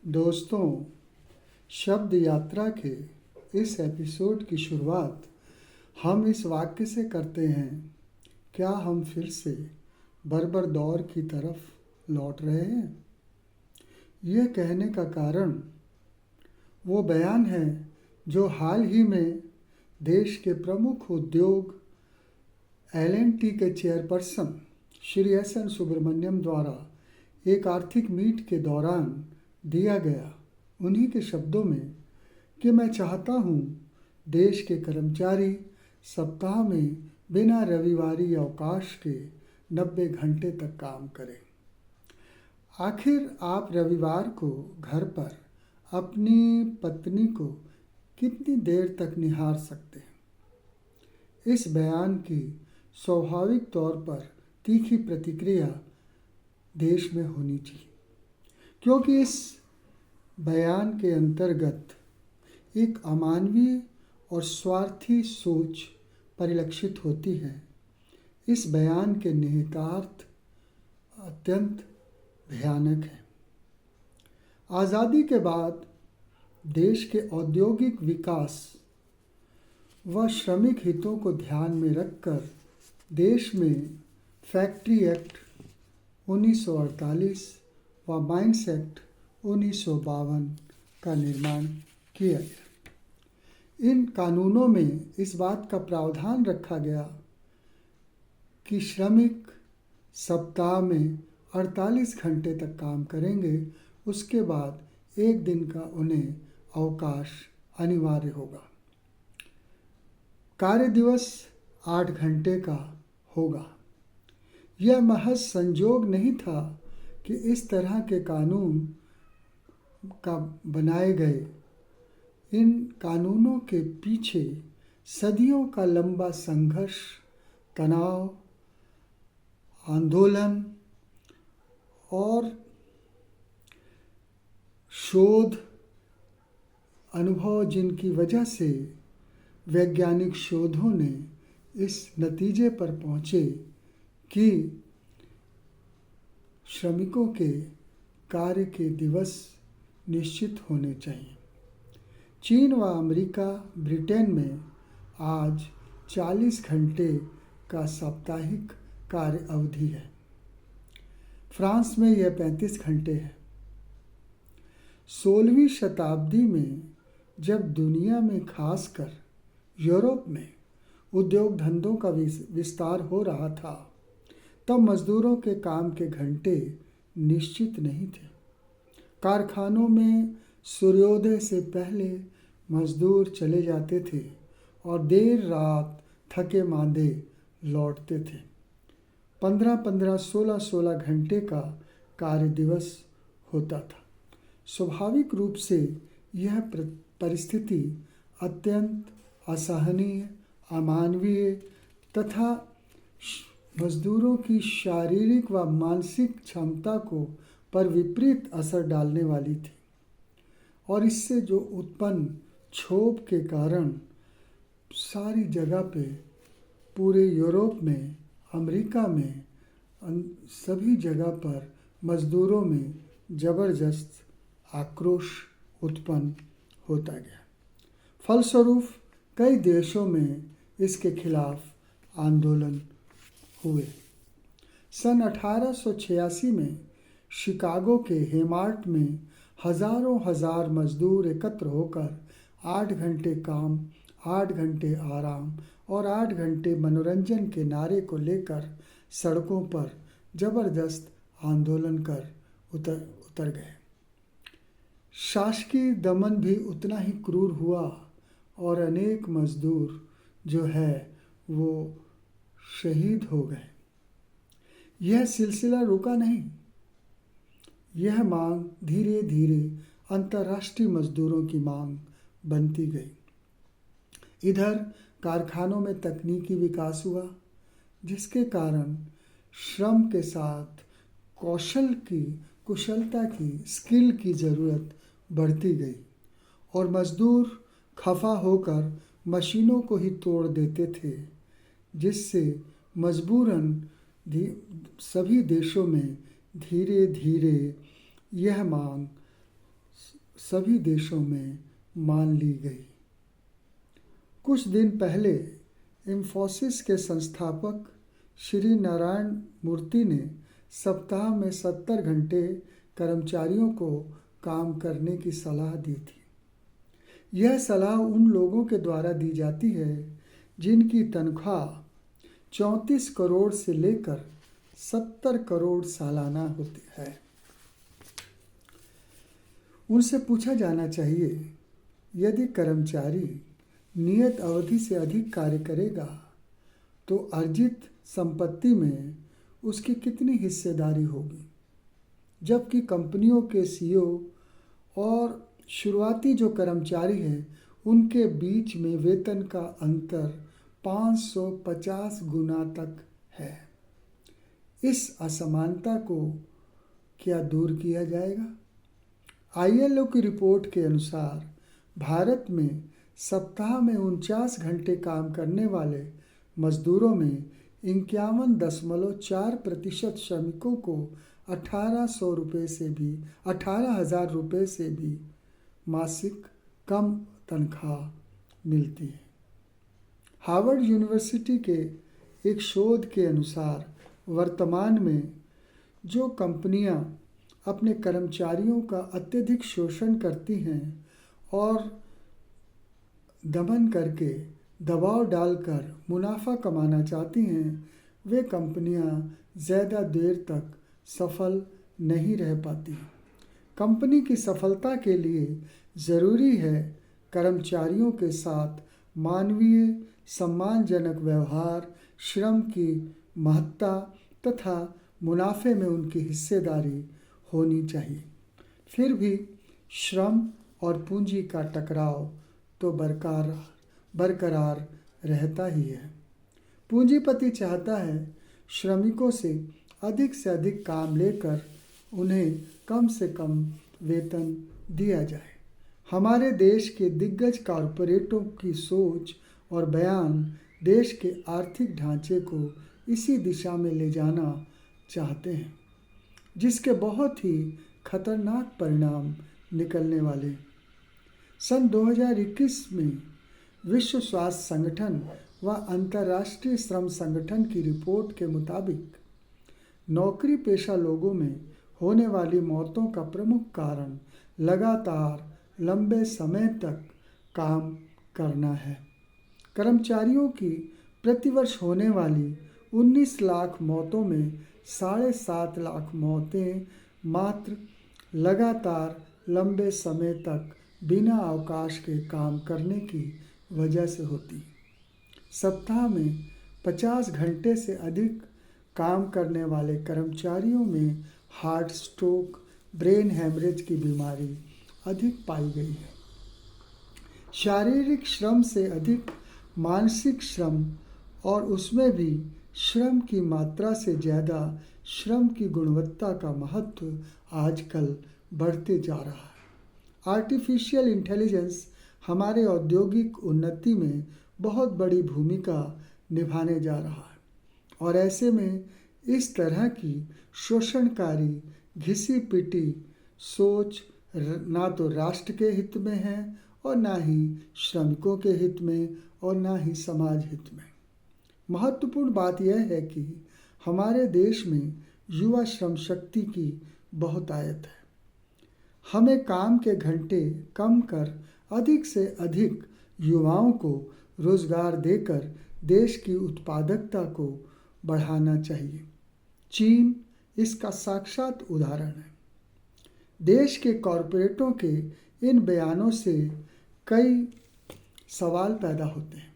दोस्तों, शब्द यात्रा के इस एपिसोड की शुरुआत हम इस वाक्य से करते हैं, क्या हम फिर से बर्बर दौर की तरफ लौट रहे हैं? यह कहने का कारण वो बयान है जो हाल ही में देश के प्रमुख उद्योग L&T के चेयरपर्सन श्री S.N. सुब्रमण्यम द्वारा एक आर्थिक मीट के दौरान दिया गया। उन्हीं के शब्दों में कि मैं चाहता हूँ देश के कर्मचारी सप्ताह में बिना रविवारी अवकाश के 90 घंटे तक काम करें। आखिर आप रविवार को घर पर अपनी पत्नी को कितनी देर तक निहार सकते हैं? इस बयान की स्वाभाविक तौर पर तीखी प्रतिक्रिया देश में होनी चाहिए, क्योंकि इस बयान के अंतर्गत एक अमानवीय और स्वार्थी सोच परिलक्षित होती है। इस बयान के निहितार्थ अत्यंत भयानक है। आज़ादी के बाद देश के औद्योगिक विकास व श्रमिक हितों को ध्यान में रखकर देश में फैक्ट्री एक्ट 1948 व माइंस एक्ट 1952 का निर्माण किया गया। इन कानूनों में इस बात का प्रावधान रखा गया कि श्रमिक सप्ताह में 48 घंटे तक काम करेंगे, उसके बाद एक दिन का उन्हें अवकाश अनिवार्य होगा। कार्य दिवस 8 घंटे का होगा। यह महज संजोग नहीं था कि इस तरह के कानून का बनाए गए। इन कानूनों के पीछे सदियों का लंबा संघर्ष, तनाव, आंदोलन और शोध अनुभव, जिनकी वजह से वैज्ञानिक शोधों ने इस नतीजे पर पहुँचे कि श्रमिकों के कार्य के दिवस निश्चित होने चाहिए। चीन व अमेरिका, ब्रिटेन में आज 40 घंटे का साप्ताहिक कार्य अवधि है। फ्रांस में यह 35 घंटे है। 16वीं शताब्दी में जब दुनिया में, खासकर यूरोप में उद्योग धंधों का विस्तार हो रहा था, तब मजदूरों के काम के घंटे निश्चित नहीं थे। कारखानों में सूर्योदय से पहले मजदूर चले जाते थे और देर रात थके मांदे लौटते थे। 15-15, 16-16 घंटे का कार्य दिवस होता था। स्वाभाविक रूप से यह परिस्थिति अत्यंत असहनीय, अमानवीय तथा मजदूरों की शारीरिक व मानसिक क्षमता को पर विपरीत असर डालने वाली थी। और इससे जो उत्पन्न क्षोभ के कारण सारी जगह पे, पूरे यूरोप में, अमेरिका में, सभी जगह पर मजदूरों में ज़बरदस्त आक्रोश उत्पन्न होता गया। फलस्वरूप कई देशों में इसके खिलाफ आंदोलन हुए। सन 1886 में शिकागो के हेमार्ट में हजार मजदूर एकत्र होकर 8 घंटे काम, 8 घंटे आराम और 8 घंटे मनोरंजन के नारे को लेकर सड़कों पर जबरदस्त आंदोलन कर उतर गए। शासकीय दमन भी उतना ही क्रूर हुआ और अनेक मजदूर जो है वो शहीद हो गए। यह सिलसिला रुका नहीं। यह मांग धीरे धीरे अंतर्राष्ट्रीय मजदूरों की मांग बनती गई। इधर कारखानों में तकनीकी विकास हुआ, जिसके कारण श्रम के साथ कुशलता की, स्किल की ज़रूरत बढ़ती गई और मजदूर खफा होकर मशीनों को ही तोड़ देते थे, जिससे मजबूरन सभी देशों में धीरे धीरे यह मांग सभी देशों में मान ली गई। कुछ दिन पहले इंफोसिस के संस्थापक श्री नारायण मूर्ति ने सप्ताह में 70 घंटे कर्मचारियों को काम करने की सलाह दी थी। यह सलाह उन लोगों के द्वारा दी जाती है जिनकी तनख्वाह 34 करोड़ से लेकर 70 करोड़ सालाना होती है। उनसे पूछा जाना चाहिए, यदि कर्मचारी नियत अवधि से अधिक कार्य करेगा तो अर्जित संपत्ति में उसकी कितनी हिस्सेदारी होगी, जबकि कंपनियों के सीईओ और शुरुआती जो कर्मचारी हैं उनके बीच में वेतन का अंतर 550 गुना तक है। इस असमानता को क्या दूर किया जाएगा? ILO की रिपोर्ट के अनुसार भारत में सप्ताह में 49 घंटे काम करने वाले मजदूरों में 51.4% श्रमिकों को 18,000 रुपये से भी मासिक कम तनख्वाह मिलती है। हार्वर्ड यूनिवर्सिटी के एक शोध के अनुसार वर्तमान में जो कंपनियां अपने कर्मचारियों का अत्यधिक शोषण करती हैं और दमन करके दबाव डालकर मुनाफा कमाना चाहती हैं, वे कंपनियां ज़्यादा देर तक सफल नहीं रह पाती। कंपनी की सफलता के लिए ज़रूरी है कर्मचारियों के साथ मानवीय सम्मानजनक व्यवहार, श्रम की महत्ता तथा मुनाफे में उनकी हिस्सेदारी होनी चाहिए। फिर भी श्रम और पूंजी का टकराव तो बरकरार रहता ही है। पूंजीपति चाहता है श्रमिकों से अधिक काम लेकर उन्हें कम से कम वेतन दिया जाए। हमारे देश के दिग्गज कॉरपोरेटों की सोच और बयान देश के आर्थिक ढांचे को इसी दिशा में ले जाना चाहते हैं, जिसके बहुत ही खतरनाक परिणाम निकलने वाले। सन 2021 में विश्व स्वास्थ्य संगठन व अंतर्राष्ट्रीय श्रम संगठन की रिपोर्ट के मुताबिक नौकरी पेशा लोगों में होने वाली मौतों का प्रमुख कारण लगातार लंबे समय तक काम करना है। कर्मचारियों की प्रतिवर्ष होने वाली 19 लाख मौतों में 7.5 लाख मौतें मात्र लगातार लंबे समय तक बिना अवकाश के काम करने की वजह से होती। सप्ताह में 50 घंटे से अधिक काम करने वाले कर्मचारियों में हार्ट स्ट्रोक, ब्रेन हैमरेज की बीमारी अधिक पाई गई है। शारीरिक श्रम से अधिक मानसिक श्रम और उसमें भी श्रम की मात्रा से ज़्यादा श्रम की गुणवत्ता का महत्व आजकल बढ़ते जा रहा है। आर्टिफिशियल इंटेलिजेंस हमारे औद्योगिक उन्नति में बहुत बड़ी भूमिका निभाने जा रहा है और ऐसे में इस तरह की शोषणकारी घिसी पिटी सोच ना तो राष्ट्र के हित में है और ना ही श्रमिकों के हित में और ना ही समाज हित में। महत्वपूर्ण बात यह है कि हमारे देश में युवा श्रम शक्ति की बहुतायत है। हमें काम के घंटे कम कर अधिक से अधिक युवाओं को रोजगार देकर देश की उत्पादकता को बढ़ाना चाहिए। चीन इसका साक्षात उदाहरण है। देश के कॉरपोरेटों के इन बयानों से कई सवाल पैदा होते हैं।